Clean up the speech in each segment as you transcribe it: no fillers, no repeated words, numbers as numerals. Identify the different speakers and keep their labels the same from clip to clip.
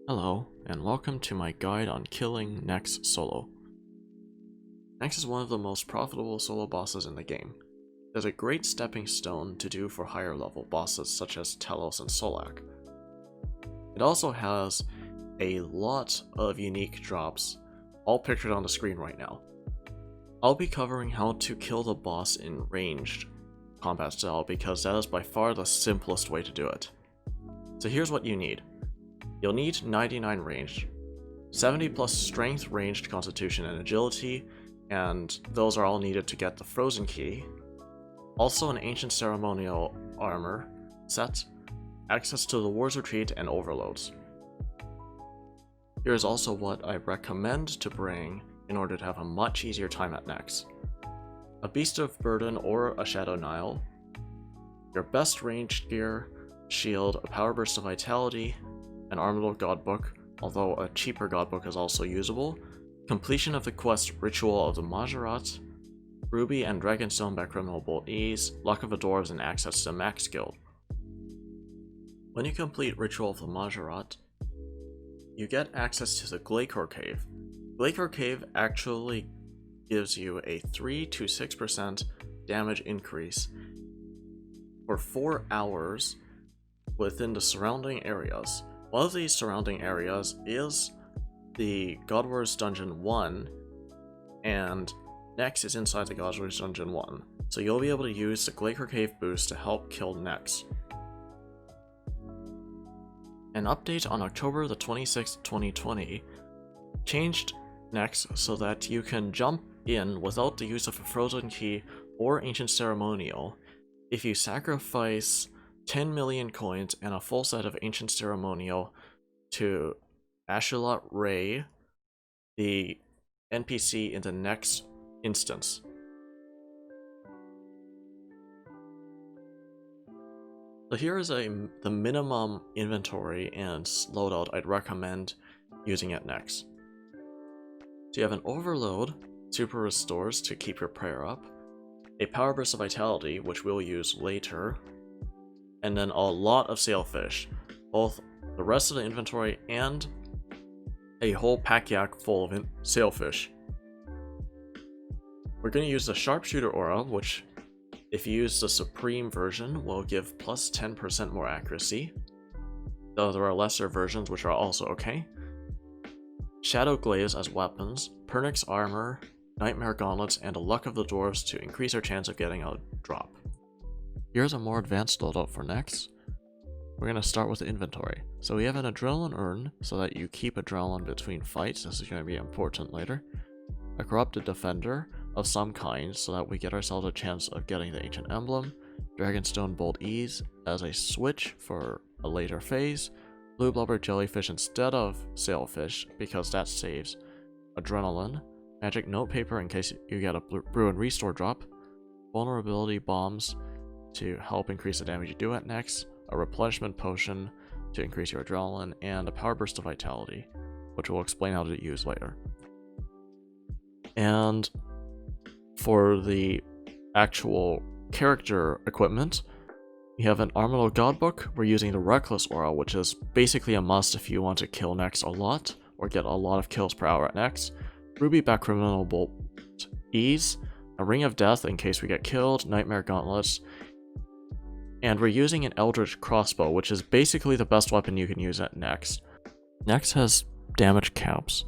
Speaker 1: Hello, and welcome to my guide on killing Nex solo. Nex is one of the most profitable solo bosses in the game. It is a great stepping stone to do for higher level bosses such as Telos and Solak. It also has a lot of unique drops, all pictured on the screen right now. I'll be covering how to kill the boss in ranged combat style because that is by far the simplest way to do it. So here's what you need. You'll need 99 ranged, 70 plus strength, ranged, constitution, and agility, and those are all needed to get the frozen key. Also an ancient ceremonial armor set, access to the war's retreat, and overloads. Here is also what I recommend to bring in order to have a much easier time at Nex. A Beast of Burden or a Shadow Nile, your best ranged gear, shield, a Power Burst of Vitality, an Armadyl Godbook, although a cheaper Godbook is also usable, completion of the quest Ritual of the Majorat, Ruby and Dragonstone by Criminal Bolt Ease, Luck of the Dwarves, and access to the Max Guild. When you complete Ritual of the Majorat, you get access to the Glacor Cave. Glacor Cave actually gives you a 3 to 6% damage increase for 4 hours within the surrounding areas. One of these surrounding areas is the God Wars Dungeon 1, and Nex is inside the God Wars Dungeon 1, so you'll be able to use the Glacor Cave boost to help kill Nex. An update on October the 26th, 2020 changed Nex so that you can jump in without the use of a frozen key or ancient ceremonial if you sacrifice 10 million coins and a full set of ancient ceremonial to Ashulat Ray, the NPC in the next instance. So here is the minimum inventory and loadout I'd recommend using at Nex. So you have an Overload, Super Restores to keep your prayer up, a Power Burst of Vitality, which we'll use later, and then a lot of Sailfish, both the rest of the inventory and a whole pack yak full of Sailfish. We're going to use the Sharpshooter Aura, which if you use the Supreme version will give plus 10% more accuracy, though there are lesser versions which are also okay. Shadow Glaze as weapons, Pernix Armor, Nightmare Gauntlets, and a Luck of the Dwarves to increase our chance of getting a drop. Here's a more advanced loadout for Nex. We're going to start with the inventory. So we have an Adrenaline Urn, so that you keep Adrenaline between fights. This is going to be important later. A Corrupted Defender of some kind, so that we get ourselves a chance of getting the Ancient Emblem. Dragonstone Bolt Ease as a switch for a later phase. Blue Blubber Jellyfish instead of Sailfish, because that saves Adrenaline. Magic Notepaper in case you get a Brew and Restore drop. Vulnerability Bombs to help increase the damage you do at Nex, a Replenishment Potion to increase your Adrenaline, and a Power Burst of Vitality, which we'll explain how to use later. And for the actual character equipment, we have an Armadyl Godbook. We're using the Reckless Aura, which is basically a must if you want to kill Nex a lot, or get a lot of kills per hour at Nex. Ruby back Criminal Bolt Ease, a Ring of Death in case we get killed, Nightmare Gauntlets, and we're using an Eldritch Crossbow, which is basically the best weapon you can use at Nex. Nex has damage caps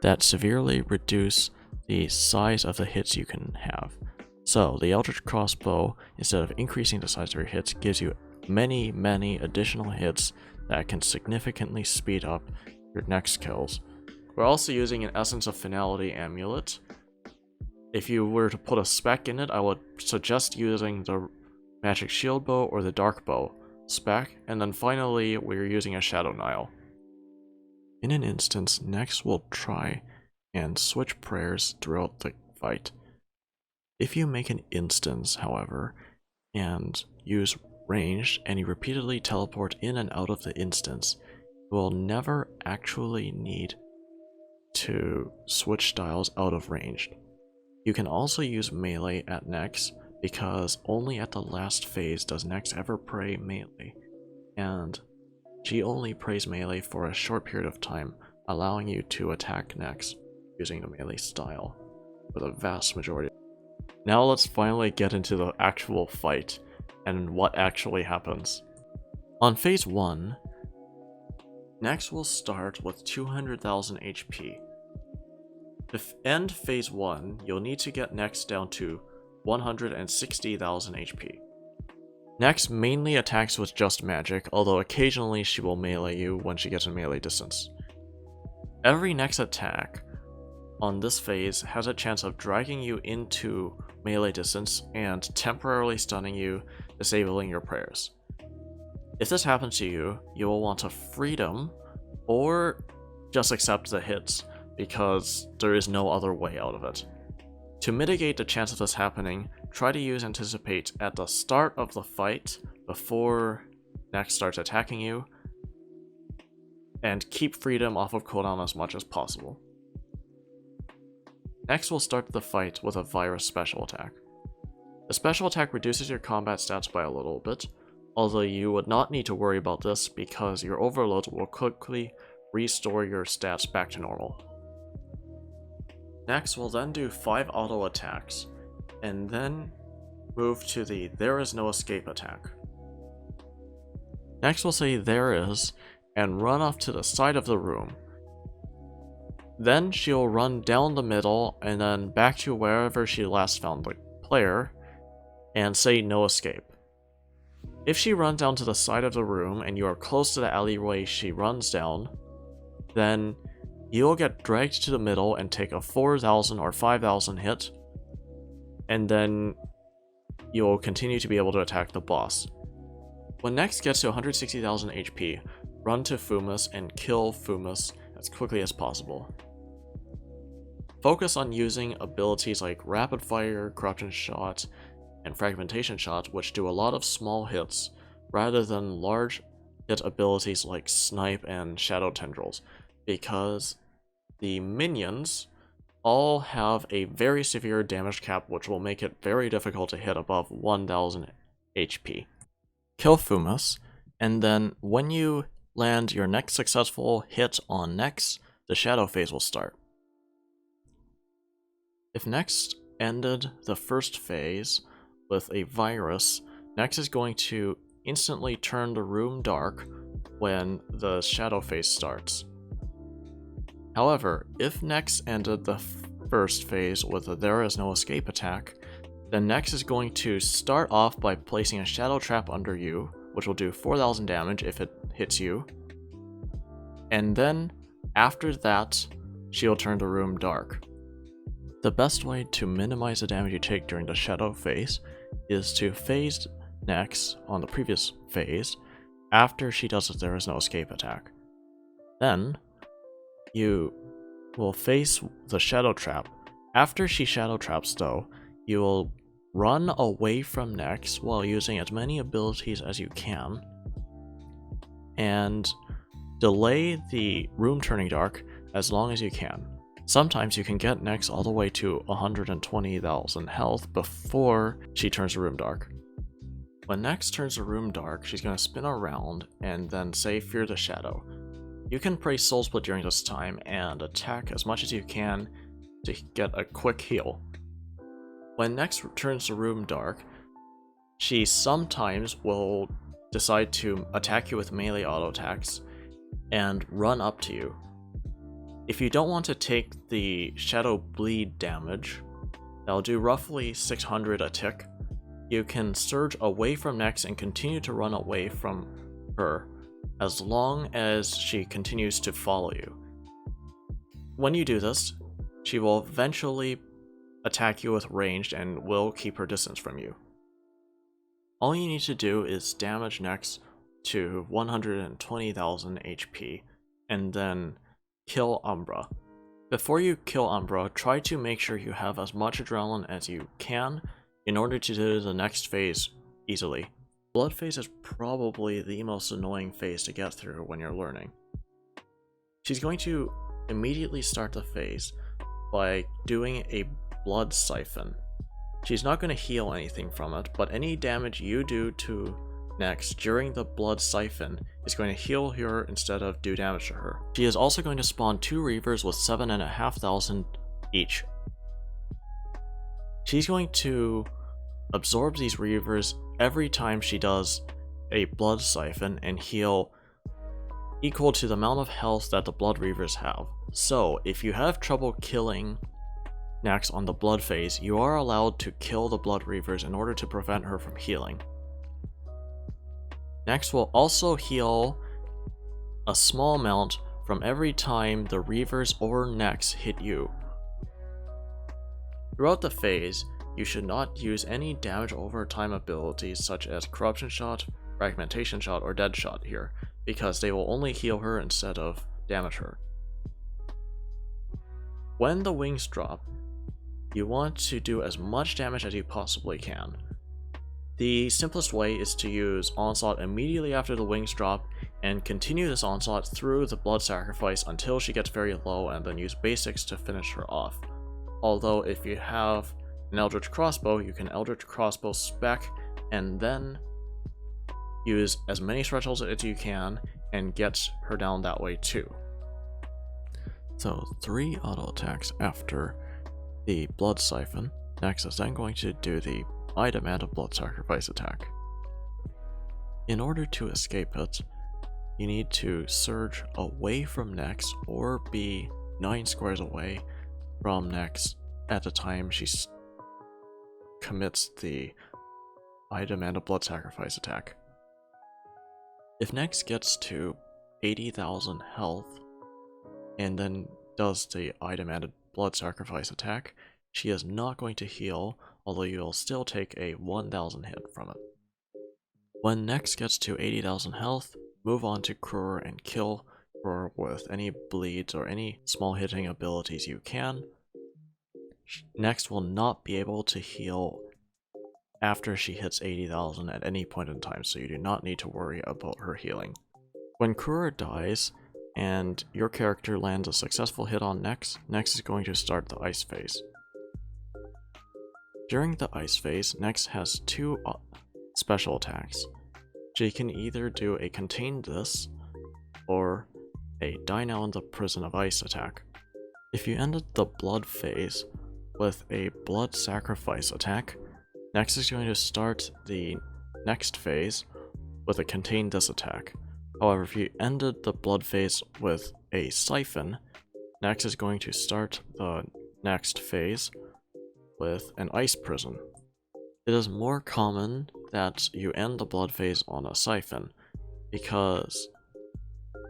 Speaker 1: that severely reduce the size of the hits you can have. So the Eldritch Crossbow, instead of increasing the size of your hits, gives you many additional hits that can significantly speed up your Nex kills. We're also using an Essence of Finality amulet. If you were to put a spec in it, I would suggest using the Magic Shield Bow or the Dark Bow spec, and then finally we're using a Shadow Nile. In an instance, Nex will try and switch prayers throughout the fight. If you make an instance, however, and use ranged, and you repeatedly teleport in and out of the instance, you will never actually need to switch styles out of ranged. You can also use melee at Nex, because only at the last phase does Nex ever pray melee, and she only prays melee for a short period of time, allowing you to attack next using the melee style for the vast majority. Now let's finally get into the actual fight and what actually happens. On phase 1, Nex will start with 200,000 HP. To end phase 1, you'll need to get Nex down to 160,000 HP. Nex mainly attacks with just magic, although occasionally she will melee you when she gets in melee distance. Every Nex attack on this phase has a chance of dragging you into melee distance and temporarily stunning you, disabling your prayers. If this happens to you, you will want to freedom or just accept the hits because there is no other way out of it. To mitigate the chance of this happening, try to use Anticipate at the start of the fight before Nex starts attacking you, and keep freedom off of cooldown as much as possible. Nex will start the fight with a virus special attack. The special attack reduces your combat stats by a little bit, although you would not need to worry about this because your overload will quickly restore your stats back to normal. Nex will then do 5 auto attacks, and then move to the There Is No Escape attack. Nex will say there is, and run off to the side of the room. Then she'll run down the middle and then back to wherever she last found the player, and say no escape. If she runs down to the side of the room and you are close to the alleyway she runs down, then you'll get dragged to the middle and take a 4,000 or 5,000 hit, and then you'll continue to be able to attack the boss. When Nex gets to 160,000 HP, run to Fumus and kill Fumus as quickly as possible. Focus on using abilities like Rapid Fire, Corruption Shot, and Fragmentation Shot, which do a lot of small hits, rather than large hit abilities like Snipe and Shadow Tendrils, because the minions all have a very severe damage cap which will make it very difficult to hit above 1000 HP. Kill Fumus, and then when you land your next successful hit on Nex, the Shadow phase will start. If Nex ended the first phase with a virus, Nex is going to instantly turn the room dark when the Shadow phase starts. However, if Nex ended the first phase with a There Is No Escape attack, then Nex is going to start off by placing a Shadow Trap under you, which will do 4,000 damage if it hits you, and then after that, she'll turn the room dark. The best way to minimize the damage you take during the Shadow phase is to phase Nex on the previous phase after she does the There Is No Escape attack. Then, you will face the Shadow Trap. After she Shadow Traps though, you will run away from Nex while using as many abilities as you can, and delay the room turning dark as long as you can. Sometimes you can get Nex all the way to 120,000 health before she turns the room dark. When Nex turns the room dark, she's going to spin around and then say Fear the Shadow. You can pray Soul Split during this time and attack as much as you can to get a quick heal. When Nex turns the room dark, she sometimes will decide to attack you with melee auto attacks and run up to you. If you don't want to take the Shadow Bleed damage, that'll do roughly 600 a tick, you can surge away from Nex and continue to run away from her as long as she continues to follow you. When you do this, she will eventually attack you with ranged and will keep her distance from you. All you need to do is damage Nex to 120,000 HP and then kill Umbra. Before you kill Umbra, try to make sure you have as much adrenaline as you can in order to do the next phase easily. Blood phase is probably the most annoying phase to get through when you're learning. She's going to immediately start the phase by doing a blood siphon. She's not going to heal anything from it, but any damage you do to next during the blood siphon is going to heal her instead of do damage to her. She is also going to spawn 2 Reavers with 7,500 each. She's going to absorb these Reavers every time she does a blood siphon and heal equal to the amount of health that the blood Reavers have. So if you have trouble killing Nex on the blood phase, you are allowed to kill the blood Reavers in order to prevent her from healing. Nex will also heal a small amount from every time the Reavers or Nex hit you. Throughout the phase, you should not use any damage over time abilities such as Corruption Shot, Fragmentation Shot, or Dead Shot here, because they will only heal her instead of damage her. When the wings drop, you want to do as much damage as you possibly can. The simplest way is to use Onslaught immediately after the wings drop and continue this Onslaught through the blood sacrifice until she gets very low, and then use basics to finish her off. Although if you have an Eldritch Crossbow, you can Eldritch Crossbow spec and then use as many thresholds as you can and get her down that way too. So 3 auto attacks after the blood siphon. Nex is then going to do the I Demand a Blood Sacrifice attack. In order to escape it, you need to surge away from Nex or be 9 squares away from Nex at the time she commits the I Demand a Blood Sacrifice attack. If Nex gets to 80,000 health and then does the I Demand a Blood Sacrifice attack, she is not going to heal, although you will still take a 1,000 hit from it. When Nex gets to 80,000 health, move on to Kruer and kill her with any bleeds or any small hitting abilities you can. Nex will not be able to heal after she hits 80,000 at any point in time, so you do not need to worry about her healing. When Kruer dies and your character lands a successful hit on Nex, Nex is going to start the ice phase. During the ice phase, Nex has 2 special attacks. She can either do a Contain This or a Die Now in the Prison of Ice attack. If you ended the blood phase with a blood sacrifice attack, Nex is going to start the next phase with a Contain This attack. However, if you ended the blood phase with a siphon, Nex is going to start the next phase with an ice prison. It is more common that you end the blood phase on a siphon, because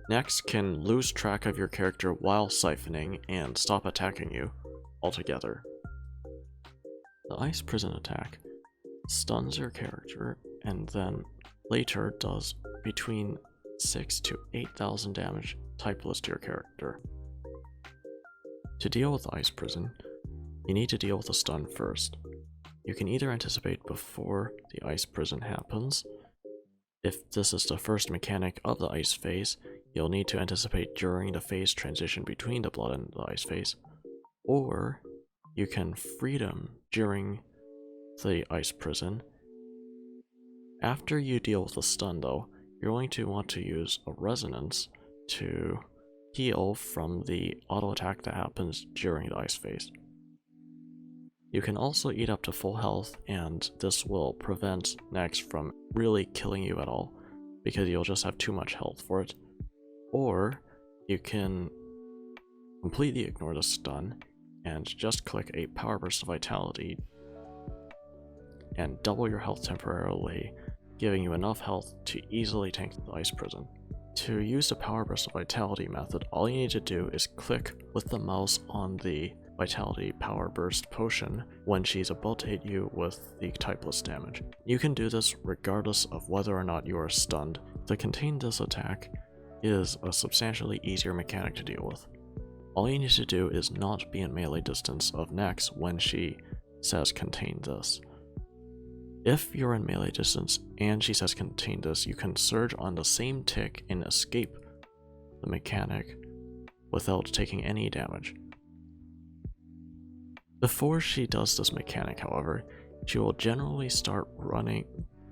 Speaker 1: Nex can lose track of your character while siphoning and stop attacking you altogether. The ice prison attack stuns your character and then later does between 6,000 to 8,000 damage typeless to your character. To deal with the ice prison, you need to deal with the stun first. You can either anticipate before the ice prison happens. If this is the first mechanic of the ice phase, you'll need to anticipate during the phase transition between the blood and the ice phase. Or you can freedom during the ice prison. After you deal with the stun though, you're going to want to use a resonance to heal from the auto attack that happens during the ice phase. You can also eat up to full health, and this will prevent Nex from really killing you at all, because you'll just have too much health for it. Or you can completely ignore the stun and just click a Power Burst of Vitality and double your health temporarily, giving you enough health to easily tank the ice prison. To use the Power Burst of Vitality method, all you need to do is click with the mouse on the Vitality Power Burst potion when she's about to hit you with the typeless damage. You can do this regardless of whether or not you are stunned. The Contain This attack is a substantially easier mechanic to deal with. All you need to do is not be in melee distance of Nex when she says Contain This. If you're in melee distance and she says Contain This, you can surge on the same tick and escape the mechanic without taking any damage. Before she does this mechanic, however, she will generally start running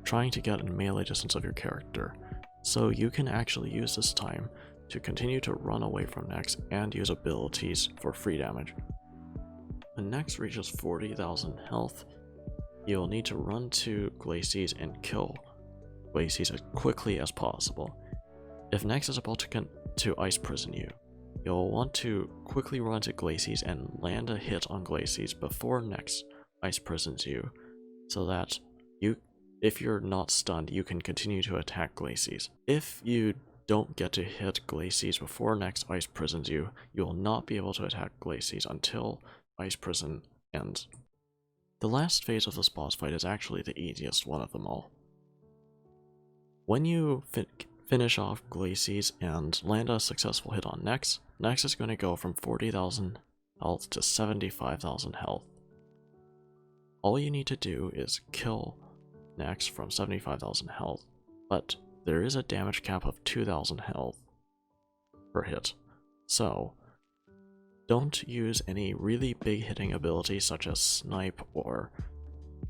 Speaker 1: trying to get in melee distance of your character, so you can actually use this time to continue to run away from Nex and use abilities for free damage. When Nex reaches 40,000 health, you'll need to run to Glacies and kill Glacies as quickly as possible. If Nex is about to ice prison you, you'll want to quickly run to Glacies and land a hit on Glacies before Nex ice prisons you, so that if you're not stunned, you can continue to attack Glacies. If you don't get to hit Glacies before Nex ice prisons you, you will not be able to attack Glacies until ice prison ends. The last phase of this boss fight is actually the easiest one of them all. When you finish off Glacies and land a successful hit on Nex, Nex is going to go from 40,000 health to 75,000 health. All you need to do is kill Nex from 75,000 health, but there is a damage cap of 2,000 health per hit, so don't use any really big hitting abilities such as Snipe or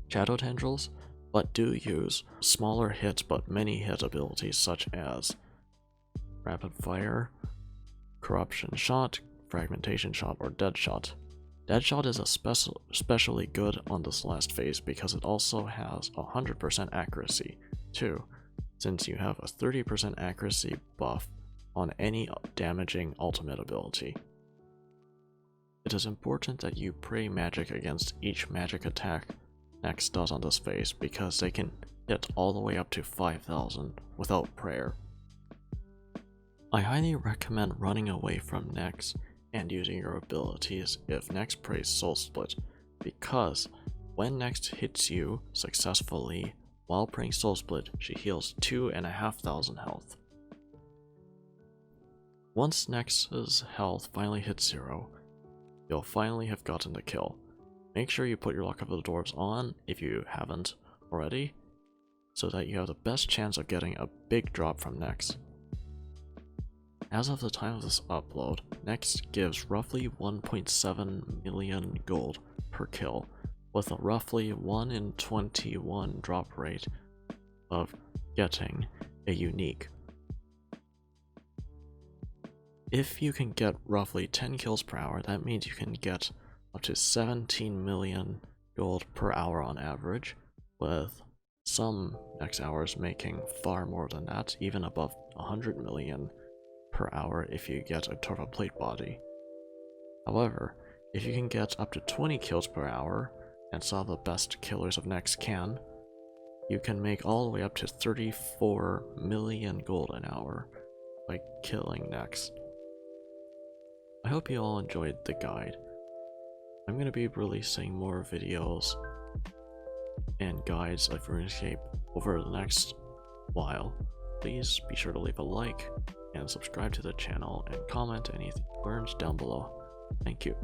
Speaker 1: Shadow Tendrils, but do use smaller hit but many hit abilities such as Rapid Fire, Corruption Shot, Fragmentation Shot, or Dead Shot. Dead Shot is especially good on this last phase because it also has 100% accuracy too, since you have a 30% accuracy buff on any damaging ultimate ability. It is important that you pray magic against each magic attack Nex does on this phase because they can hit all the way up to 5,000 without prayer. I highly recommend running away from Nex and using your abilities if Nex prays Soul Split, because when Nex hits you successfully while praying Soul Split, she heals 2,500 health. Once Nex's health finally hits 0, you'll finally have gotten the kill. Make sure you put your Luck of the Dwarves on if you haven't already, so that you have the best chance of getting a big drop from Nex. As of the time of this upload, Nex gives roughly 1.7 million gold per kill, with a roughly 1 in 21 drop rate of getting a unique. If you can get roughly 10 kills per hour, that means you can get up to 17 million gold per hour on average, with some Nex hours making far more than that, even above 100 million per hour if you get a Turtle Plate body. However, if you can get up to 20 kills per hour, and some of the best killers of Nex can, you can make all the way up to 34 million gold an hour by killing Nex. I hope you all enjoyed the guide. I'm going to be releasing more videos and guides of RuneScape over the next while. Please be sure to leave a like and subscribe to the channel and comment anything you learned down below. Thank you.